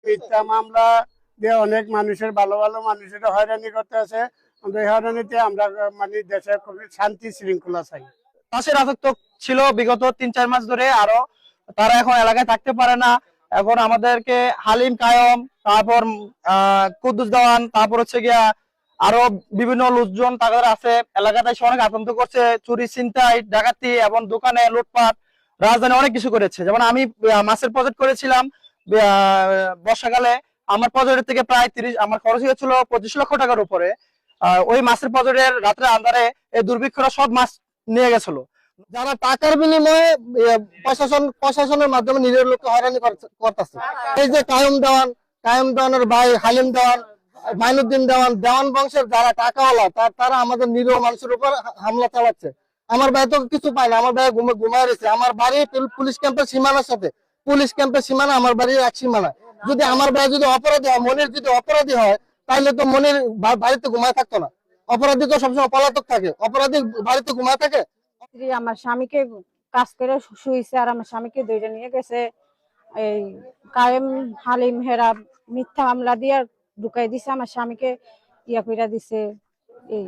মিথ্যা মামলা দিয়ে অনেক মানুষের ভালো ভালো মানুষের হয়রানি করতে আছে। আমরা এই হয়রানিতে আমরা মানে দেশে খুবই শান্তি শৃঙ্খলা চাই। তাসের রাজত্ব ছিল বিগত 3-4 মাস ধরে, আরো তারা এখন এলাকায় থাকতে পারে না। এখন আমাদেরকে হালিম কায়ম, তারপর কুদ্দুস দেওয়ান, তারপর হচ্ছে গিয়া আরো বিভিন্ন লোকজন তাদের আছে এলাকাতে, এসে অনেক আতঙ্ক করছে, চুরি ছিনতাই ডাকাতি এবং দোকানে লুটপাট, রাজধানী অনেক কিছু করেছে। যেমন আমি মাছের প্রজেক্ট করেছিলাম বর্ষাকালে, আমার প্রজেক্টের থেকে প্রায় 30 আমার খরচ হয়েছিল 25 লক্ষ টাকার উপরে। ওই মাছের প্রজেক্টের রাত্রে আন্ধারে এই দুর্ভিক্ষরা সব মাছ নিয়ে গেছিল। যারা টাকার বিনিময়ে প্রশাসনের মাধ্যমে নিজের লোককে হয়রানি করতেছে। এই যে কায়ম দেওয়ানের ভাই হালিম দেওয়ান, মাইনুদ্দিন দেওয়ান বংশের যারা টাকাওয়ালা, তারা আমাদের নিরীহ মানুষের উপর হামলা চালাচ্ছে। আমার ভাই তো কিছু পায় না, আমার ভাই ঘুমায় রয়েছে। আমার বাড়ি পুলিশ ক্যাম্পের সীমানার সাথে, পুলিশ ক্যাম্পের সীমানা আমার বাড়ির এক সীমানা। যদি আমার ভাই যদি অপরাধী হয়, মনির যদি অপরাধী হয়, তাহলে তো মনির বাড়িতে ঘুমায় থাকতো না। অপরাধী তো সবসময় পলাতক থাকে, অপরাধী বাড়িতে ঘুমায় থাকে। আমার স্বামীকে কাজ করে শুয়েছে, আর আমার স্বামীকে ধরে নিয়ে গেছে এই কায়েম হালিম হেরা মিথ্যা মামলা দিয়ে ঢুকাই দিছে, আমার স্বামীকে ইয়া কইরা দিছে এই।